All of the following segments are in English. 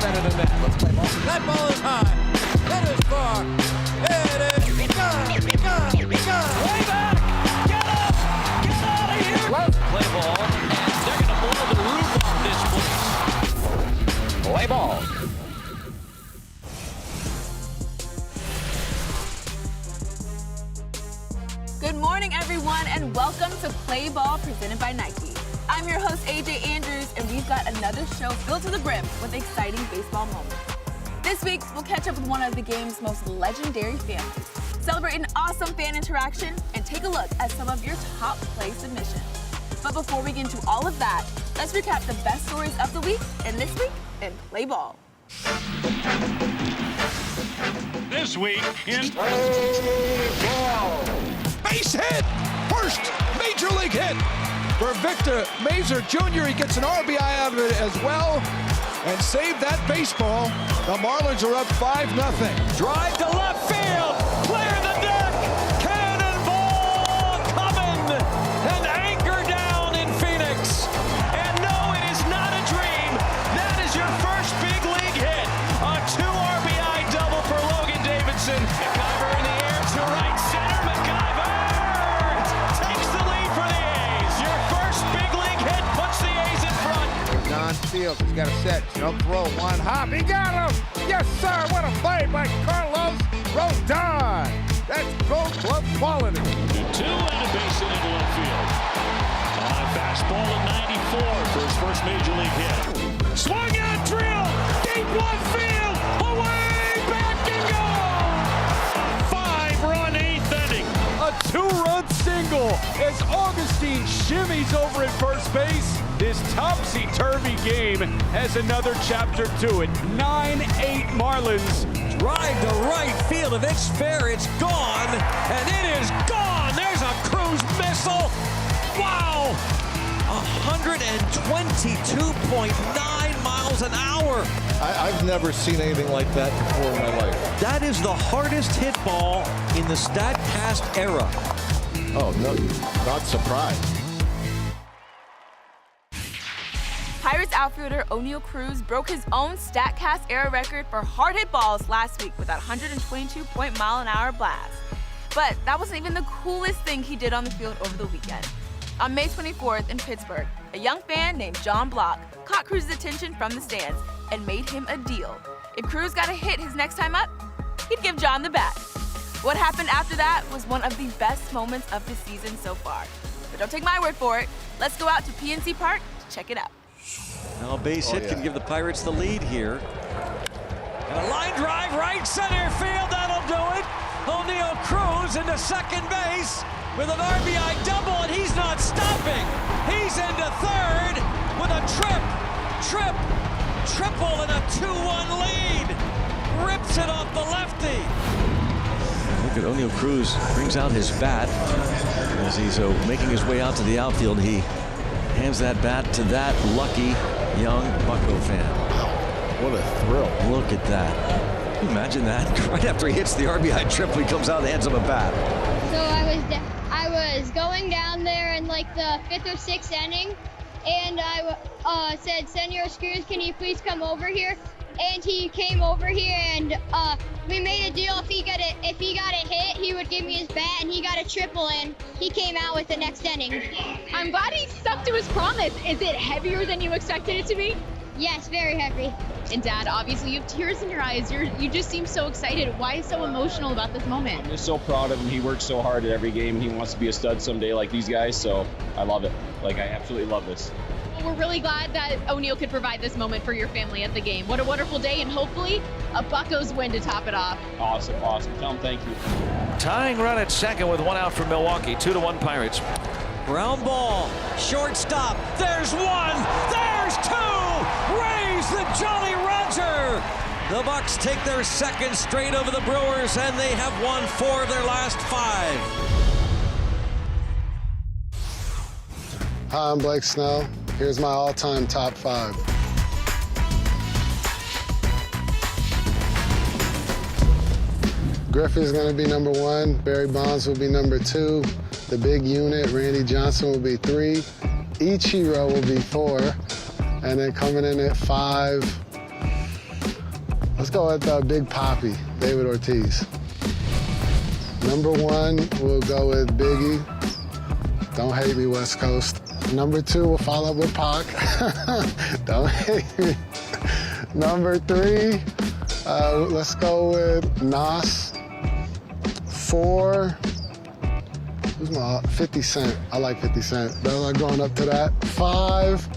center to net. Let's play ball. That ball is high. That is far. It is gone. Way back. Get up. Get out of here. Let's play ball. And they're going to blow the roof off this place. Play ball. Good morning, everyone, and welcome to Play Ball presented by Nike. I'm your host, AJ Andrews, and we've got another show filled to the brim with exciting baseball moments. This week, we'll catch up with one of the game's most legendary families, celebrate an awesome fan interaction, and take a look at some of your top play submissions. But before we get into all of that, let's recap the best stories of the week and this week in Play Ball. This week in Play Ball. Base hit! First major league hit for Victor Mazur Jr. He gets an RBI out of it as well and saved that baseball. The Marlins are up 5-0. Drive to left field. Clear the deck. Cannonball coming. An anchor down in Phoenix. And no, it is not a dream. That is your first big league hit. A 2 RBI double for Logan Davidson. McIver in the air to right center. McIver takes the lead for the A's. Your first big league hit puts the A's in front. Don Fields, he's got a set. Jump throw, one hop. He got him! Yes, sir! What a play by Carlos Rodon! That's Gold Glove quality. 2 and a base hit into left field. On a fastball at 94 for his first major league hit. Swung and drill! Deep left field! Away! Back and go! 5-run 8th inning. A 2-run single as Augustine shimmies over at first base. This topsy-turvy game has another chapter to it. 9-8 Marlins. Drive to right field. If it's fair, it's gone. And it is gone. There's a cruise missile. Wow. 122.9 miles an hour. I've never seen anything like that before in my life. That is the hardest hit ball in the StatCast era. Oh, no, not surprised. Pirates outfielder O'Neal Cruz broke his own StatCast era record for hard hit balls last week with that 122-mile-an-hour blast. But that wasn't even the coolest thing he did on the field over the weekend. On May 24th in Pittsburgh, a young fan named John Block caught Cruz's attention from the stands and made him a deal. If Cruz got a hit his next time up, he'd give John the bat. What happened after that was one of the best moments of the season so far. But don't take my word for it. Let's go out to PNC Park to check it out. Now a base hit can give the Pirates the lead here. And a line drive right center field, that'll do it. O'Neal Cruz into second base with an RBI double, and he's not stopping. He's into third with a triple and a 2-1 lead. Rips it off the lefty. Look at O'Neal Cruz brings out his bat as he's making his way out to the outfield. He hands that bat to that lucky young Bucco fan. What a thrill. Look at that. Can you imagine that? Right after he hits the RBI triple, he comes out and hands him a bat. So I was going down there in like the 5th or 6th inning, and I said, Senor Cruz, can you please come over here? And he came over here, and we made a deal. If he got a hit, he would give me his bat, and he got a triple, and he came out with the next inning. I'm glad he stuck to his promise. Is it heavier than you expected it to be? Yes, very heavy. And Dad, obviously you have tears in your eyes. You just seem so excited. Why so emotional about this moment? I'm just so proud of him. He works so hard at every game. He wants to be a stud someday like these guys, so I love it. Like, I absolutely love this. Well, we're really glad that O'Neal could provide this moment for your family at the game. What a wonderful day, and hopefully a Buccos win to top it off. Awesome. Tell him thank you. Tying run at second with 1 out for Milwaukee. 2-1 Pirates. Ground ball. Shortstop. There's 1. There's 2. Raise the Jolly Roger. The Bucks take their second straight over the Brewers, and they have won 4 of their last 5. Hi, I'm Blake Snell. Here's my all-time top 5. Griffey's going to be number 1. Barry Bonds will be number 2. The big unit, Randy Johnson, will be 3. Ichiro will be 4. And then coming in at 5, go with Big Papi, David Ortiz. Number 1, we'll go with Biggie. Don't hate me, West Coast. Number 2, we'll follow up with Pac. Don't hate me. Number 3, let's go with Nas. 4, who's my 50 Cent? I like 50 Cent. I like going up to that. 5,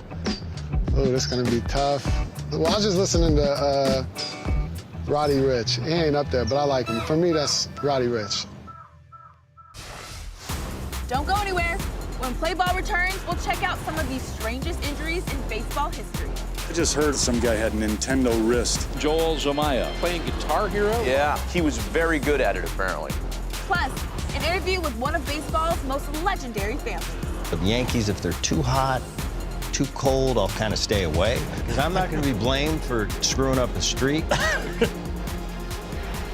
oh, that's gonna be tough. Well, I was just listening to Roddy Ricch. He ain't up there, but I like him. For me, that's Roddy Ricch. Don't go anywhere. When Play Ball returns, we'll check out some of the strangest injuries in baseball history. I just heard some guy had Nintendo wrist. Joel Zumaya playing Guitar Hero. Yeah, he was very good at it, apparently. Plus, an interview with one of baseball's most legendary families. The Yankees, if they're too hot, too cold, I'll kind of stay away, because I'm not going to be blamed for screwing up a streak.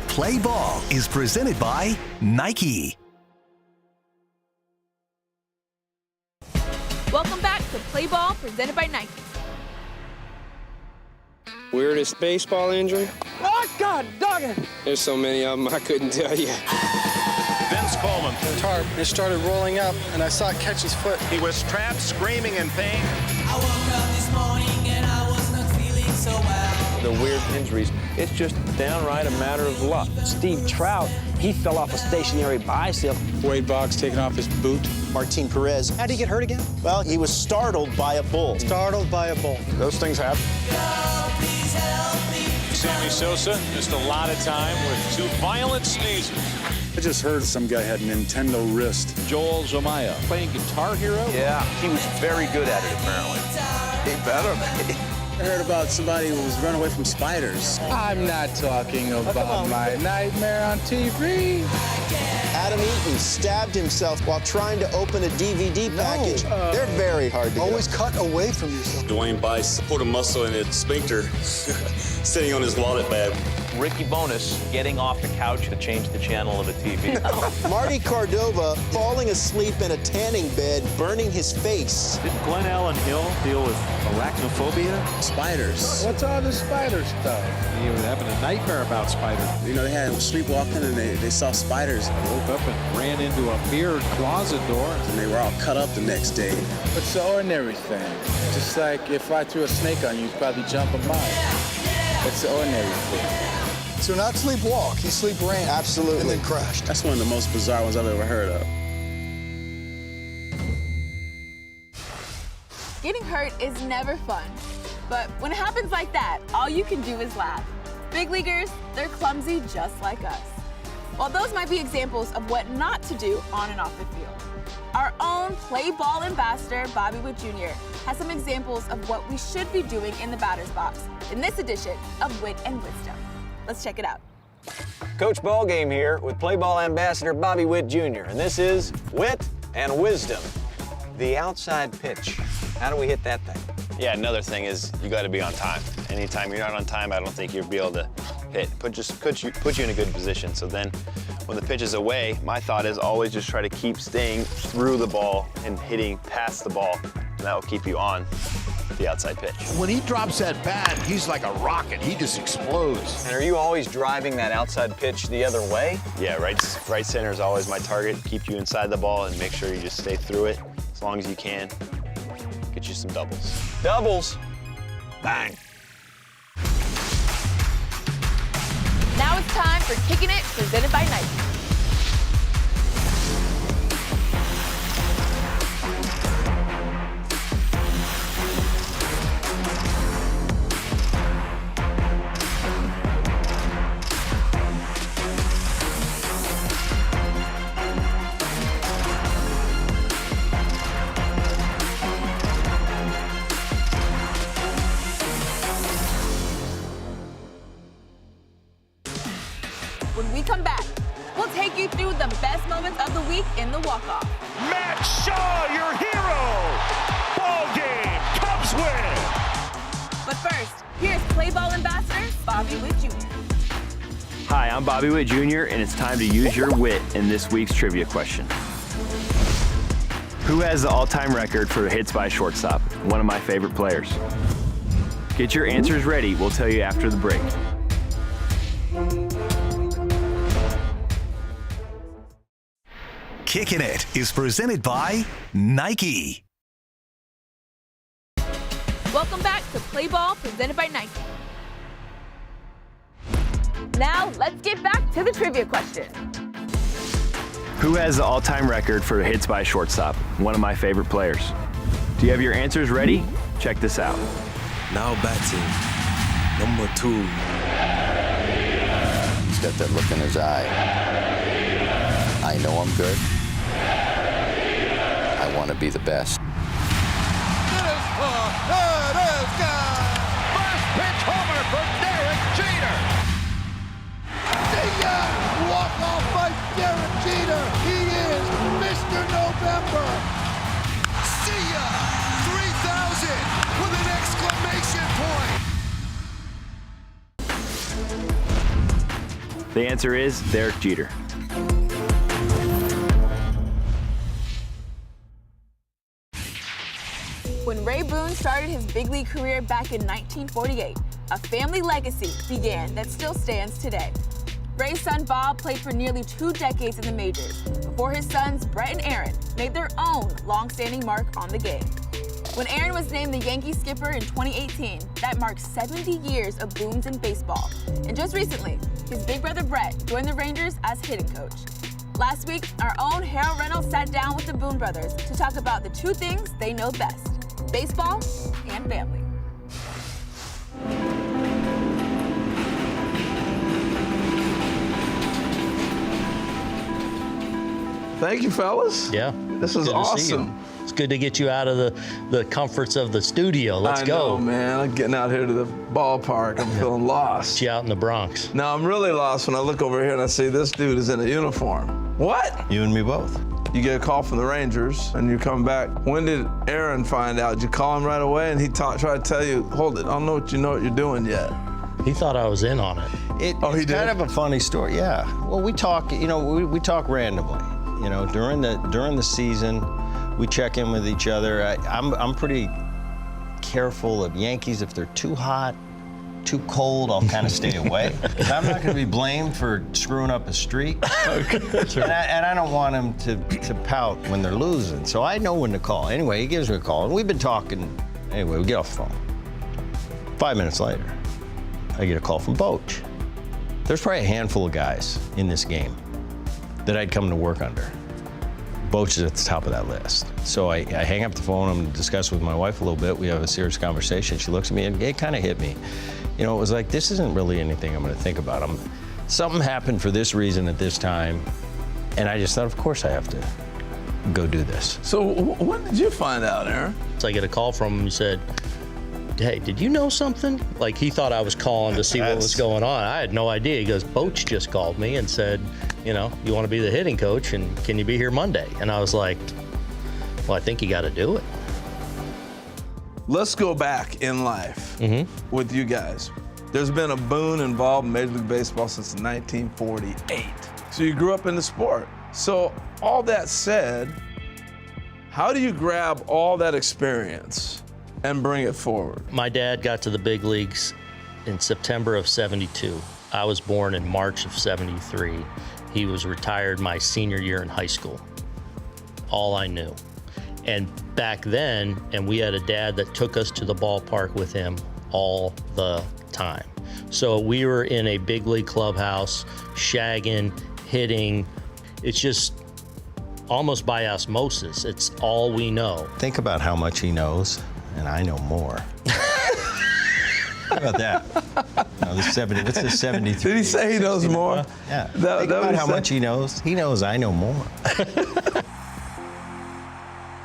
Play Ball is presented by Nike. Welcome back to Play Ball, presented by Nike. Weirdest baseball injury? Oh, God, dog it! There's so many of them, I couldn't tell you. Vince Coleman. Tarp, it started rolling up, and I saw it catch his foot. He was trapped, screaming in pain. I woke up this morning and I was not feeling so well. The weird injuries, it's just downright a matter of luck. Steve Trout, he fell off a stationary bicycle. Wade Boggs taking off his boot. Martin Perez. How'd he get hurt again? Well, he was startled by a bull. Startled by a bull. Those things happen. God, please help me. Sammy Sosa missed a lot of time with 2 violent sneezes. I just heard some guy had Nintendo wrist. Joel Zumaya playing Guitar Hero. Yeah, he was very good at it, apparently. He better be. I heard about somebody who was running away from spiders. I'm not talking about my nightmare on TV. Adam Eaton stabbed himself while trying to open a DVD package. They're very hard to always cut away from yourself. Dwayne Bice pulled a muscle in its sphincter sitting on his wallet bag. Ricky Bonus getting off the couch to change the channel of a TV. Marty Cordova falling asleep in a tanning bed, burning his face. Did Glenn Allen Hill deal with arachnophobia? Spiders. What's all this spider stuff? He was having a nightmare about spiders. You know, they had him sleepwalking and they saw spiders. Woke up and ran into a mirrored closet door. And they were all cut up the next day. It's the ordinary thing. Just like if I threw a snake on you, you'd probably jump a mile. It's the ordinary thing. So not sleepwalk, he sleep ran. Absolutely. And then crashed. That's one of the most bizarre ones I've ever heard of. Getting hurt is never fun. But when it happens like that, all you can do is laugh. Big leaguers, they're clumsy just like us. While those might be examples of what not to do on and off the field, our own Play Ball ambassador, Bobby Witt Jr., has some examples of what we should be doing in the batter's box in this edition of Wit and Wisdom. Let's check it out. Coach Ballgame here with Play Ball ambassador Bobby Witt Jr., and this is Wit and Wisdom. The outside pitch. How do we hit that thing? Yeah, another thing is you got to be on time. Anytime you're not on time, I don't think you'll be able to hit. Put you in a good position. So then when the pitch is away, my thought is always just try to keep staying through the ball and hitting past the ball, and that will keep you on the outside pitch. When he drops that bat, he's like a rocket. He just explodes. And are you always driving that outside pitch the other way? Yeah, right center is always my target. Keep you inside the ball and make sure you just stay through it as long as you can. Get you some doubles. Doubles. Bang. Now it's time for Kicking It, presented by Nike. When we come back, we'll take you through the best moments of the week in the walk-off. Matt Shaw, your hero. Ball game. Cubs win. But first, here's Play Ball ambassador Bobby Witt Jr. Hi, I'm Bobby Witt Jr., and it's time to use your wit in this week's trivia question. Who has the all-time record for hits by a shortstop? One of my favorite players. Get your answers ready. We'll tell you after the break. Kicking It is presented by Nike. Welcome back to Play Ball, presented by Nike. Now, let's get back to the trivia question. Who has the all-time record for hits by a shortstop? One of my favorite players. Do you have your answers ready? Check this out. Now batting, number 2. He's got that look in his eye. I know I'm good. I want to be the best. It is gone. First pitch homer for Derek Jeter. See ya! Walk off by Derek Jeter. He is Mr. November. See ya! 3,000 with an exclamation point. The answer is Derek Jeter. When Ray Boone started his big league career back in 1948, a family legacy began that still stands today. Ray's son Bob played for nearly 2 decades in the majors before his sons Bret and Aaron made their own long-standing mark on the game. When Aaron was named the Yankee skipper in 2018, that marked 70 years of Boones in baseball. And just recently, his big brother Bret joined the Rangers as hitting coach. Last week, our own Harold Reynolds sat down with the Boone brothers to talk about the 2 things they know best: baseball and family. Thank you, fellas. Yeah. This is awesome. It's good to get you out of the comforts of the studio. Let's go. I know, man. I'm getting out here to the ballpark. I'm feeling lost. You out in the Bronx. Now, I'm really lost when I look over here and I see this dude is in a uniform. What? You and me both. You get a call from the Rangers and you come back. When did Aaron find out? Did you call him right away and he tried to tell you, hold it, I don't know what you're doing yet? He thought I was in on it. He did? Kind of a funny story, yeah. Well, we talk, we talk randomly. During the season, we check in with each other. I'm pretty careful of Yankees. If they're too hot, too cold, I'll kind of stay away. Because I'm not going to be blamed for screwing up a streak. And I don't want them to pout when they're losing. So I know when to call. Anyway, he gives me a call, and we've been talking. Anyway, we get off the phone. 5 minutes later, I get a call from Boch. There's probably a handful of guys in this game that I'd come to work under. Boch is at the top of that list. So I hang up the phone, I'm discussing with my wife a little bit, we have a serious conversation. She looks at me and it kind of hit me. It was like, this isn't really anything I'm gonna think about. Something happened for this reason at this time, and I just thought, of course I have to go do this. So when did you find out, Aaron? So I get a call from him, he said, hey, did you know something? Like, he thought I was calling to see what was going on. I had no idea. He goes, Boch just called me and said, you want to be the hitting coach, and can you be here Monday? And I was like, well, I think you got to do it. Let's go back in life with you guys. There's been a Boone involved in Major League Baseball since 1948. So you grew up in the sport. So all that said, how do you grab all that experience and bring it forward? My dad got to the big leagues in September of '72. I was born in March of '73. He was retired my senior year in high school. All I knew. And back then, and we had a dad that took us to the ballpark with him all the time. So we were in a big league clubhouse, shagging, hitting. It's just almost by osmosis. It's all we know. Think about how much he knows, and I know more. How about that? No, what's the 73? Did he say he knows more? Yeah. Think about how much he knows. He knows I know more.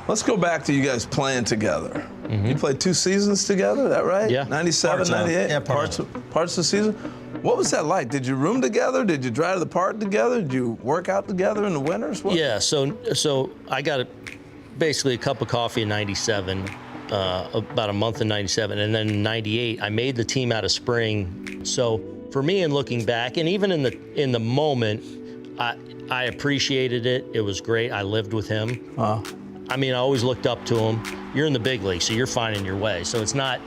Let's go back to you guys playing together. You played 2 seasons together, is that right? Yeah. 97, 98? Yeah, parts of the season. What was that like? Did you room together? Did you drive to the park together? Did you work out together in the winters? Yeah, so I got basically a cup of coffee in 97, about a month in 97, and then in 98, I made the team out of spring. So for me, in looking back, and even in the moment, I appreciated it. It was great. I lived with him. I always looked up to him. You're in the big league, so you're finding your way. So it's not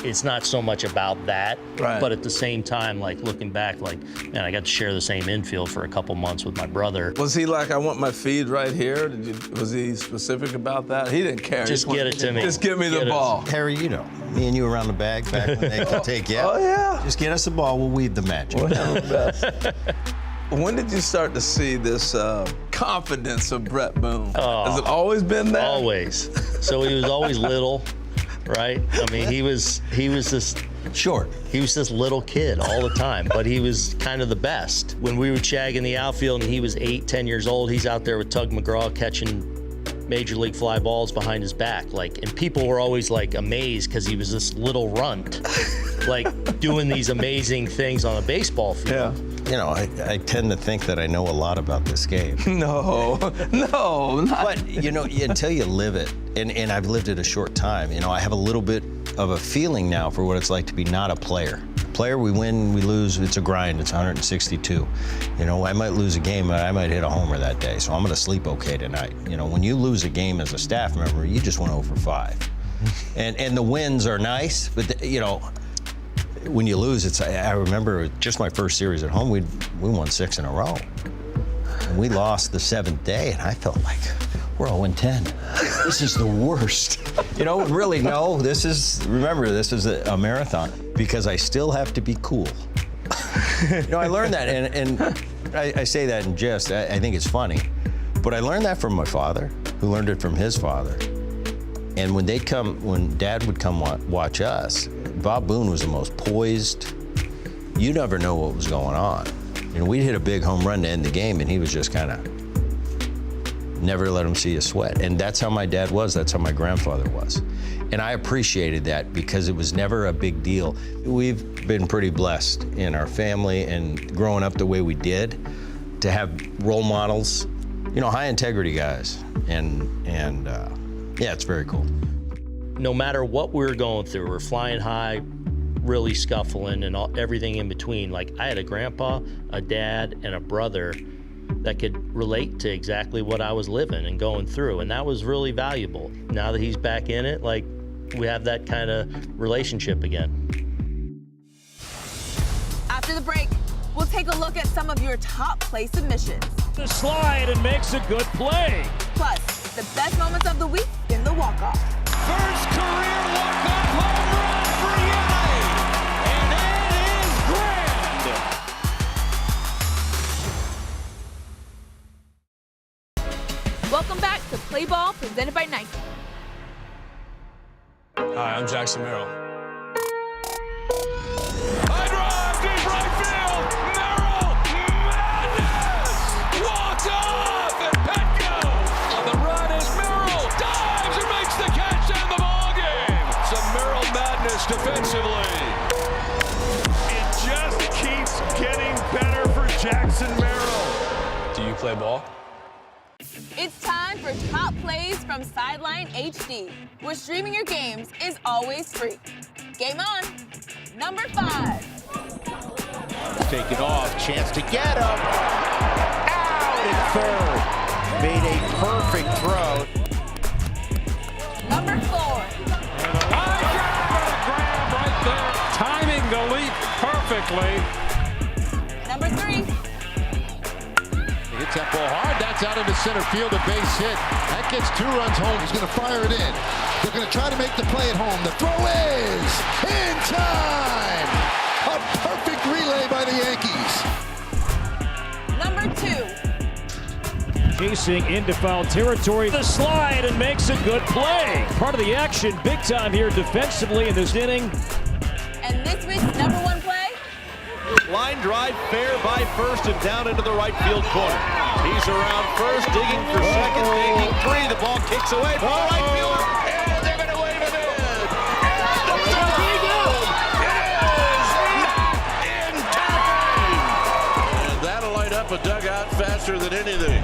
it's not so much about that, Right. but at the same time, like looking back, like, man, I got to share the same infield for a couple months with my brother. Was he like, I want my feed right here? Was he specific about that? He didn't care. Just get it to me. Just give me the ball. Harry, you know, me and you around the bag back when they could take you out. Oh, yeah. Just get us the ball, we'll weave the magic. Whatever best. When did you start to see this confidence of Bret Boone? Has it always been there? Always. So he was always little, right? I mean, he was this short. He was this little kid all the time, but he was kind of the best. When we would shag in the outfield and he was 8, 10 years old, he's out there with Tug McGraw catching major league fly balls behind his back. Like, and people were always like amazed because he was this little runt, like doing these amazing things on a baseball field. Yeah. You know, I tend to think that I know a lot about this game. No, not. But, you know, until you live it, and I've lived it a short time, you know, I have a little bit of a feeling now for what it's like to be not a player. Player, we win, we lose, it's a grind, it's 162. You know, I might lose a game, but I might hit a homer that day, so I'm gonna sleep okay tonight. You know, when you lose a game as a staff member, you just went 0 for 5. And the wins are nice, but, you know, when you lose, I remember just my first series at home, we won 6 in a row. And we lost the 7th day, and I felt like, we're 0-10. This is the worst. You know, really, no, remember, this is a marathon, because I still have to be cool. You know, I learned that, and I say that in jest, I think it's funny, but I learned that from my father, who learned it from his father. And when Dad would come watch us, Bob Boone was the most poised. You never know what was going on. You know, we'd hit a big home run to end the game, and he was just kind of never let him see a sweat. And that's how my dad was. That's how my grandfather was. And I appreciated that because it was never a big deal. We've been pretty blessed in our family and growing up the way we did to have role models, you know, high integrity guys. And yeah, it's very cool. No matter what we were going through, we're flying high, really scuffling, and everything in between. Like, I had a grandpa, a dad, and a brother that could relate to exactly what I was living and going through, and that was really valuable. Now that he's back in it, like, we have that kind of relationship again. After the break, we'll take a look at some of your top play submissions. The slide and makes a good play. Plus, the best moments of the week in the walk-off. First career walk-off home run for Yanni, and it is grand. Welcome back to Play Ball, presented by Nike. Hi, I'm Jackson Merrill. High drive, deep right field. Merrill, madness, walks off, and Petco on the run as Merrill dives and makes the catch and the ball game. Some Merrill madness defensively. It just keeps getting better for Jackson Merrill. Do you play ball? It's time for Top Plays from Sideline HD, where streaming your games is always free. Game on. Number 5. Take it off, chance to get him. Out at third. Made a perfect throw. Number 4. High grab right there, timing the leap perfectly. Number 3. Hits that ball hard. That's out into center field, a base hit. That gets 2 runs home. He's going to fire it in. They're going to try to make the play at home. The throw is in time. A perfect relay by the Yankees. Number 2. Chasing into foul territory. The slide and makes a good play. Part of the action, big time here defensively in this inning. And this week's number 1 play. Line drive fair by first and down into the right field corner. He's around first, digging for second, making 3. The ball kicks away from the right fielder, and they're going to wave it in. The ball is not in time. And that'll light up a dugout faster than anything.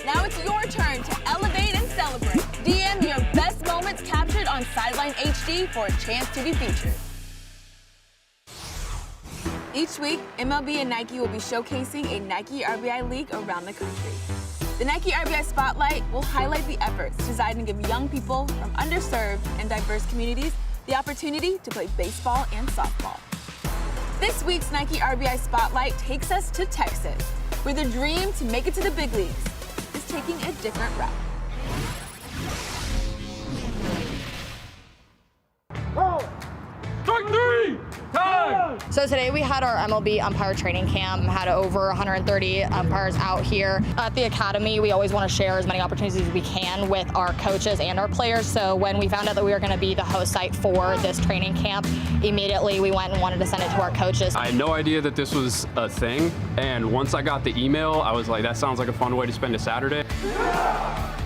Now it's your turn to elevate and celebrate. DM your best moments captured on Sideline HD for a chance to be featured. Each week, MLB and Nike will be showcasing a Nike RBI League around the country. The Nike RBI Spotlight will highlight the efforts designed to give young people from underserved and diverse communities the opportunity to play baseball and softball. This week's Nike RBI Spotlight takes us to Texas, where the dream to make it to the big leagues is taking a different route. Strike three! Time! So today we had our MLB umpire training camp, had over 130 umpires out here. At the academy, we always want to share as many opportunities as we can with our coaches and our players. So when we found out that we were going to be the host site for this training camp, immediately we went and wanted to send it to our coaches. I had no idea that this was a thing, and once I got the email, I was like, that sounds like a fun way to spend a Saturday.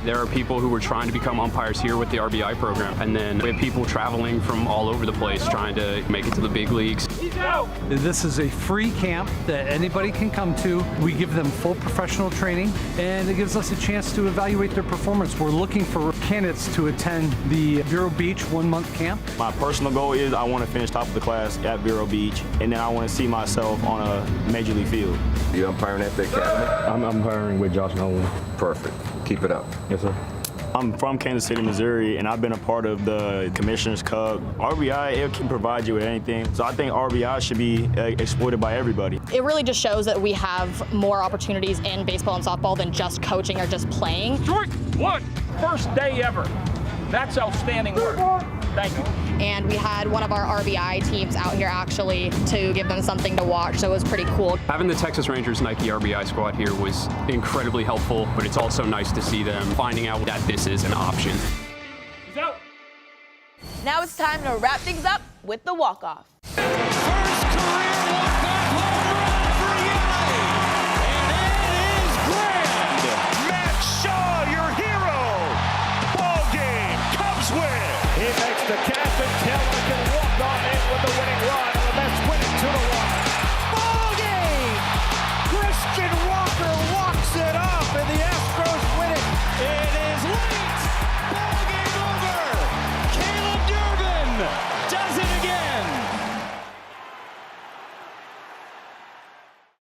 There are people who were trying to become umpires here with the RBI program, and then we have people traveling from all over the place trying to make it to the big leagues. This is a free camp that anybody can come to. We give them full professional training, and it gives us a chance to evaluate their performance. We're looking for candidates to attend the Vero Beach 1 month camp. My personal goal is I want to finish top of the class at Vero Beach, and then I want to see myself on a major league field. You umpiring at the academy? I'm umpiring with Josh Nolan. Perfect. Keep it up. Yes, sir. I'm from Kansas City, Missouri, and I've been a part of the Commissioner's Cup. RBI, it can provide you with anything. So I think RBI should be exploited by everybody. It really just shows that we have more opportunities in baseball and softball than just coaching or just playing. Strike one! First day ever. That's outstanding work. Thank you. And we had one of our RBI teams out here actually to give them something to watch, so it was pretty cool. Having the Texas Rangers Nike RBI squad here was incredibly helpful, but it's also nice to see them finding out that this is an option. Now it's time to wrap things up with the walk-off.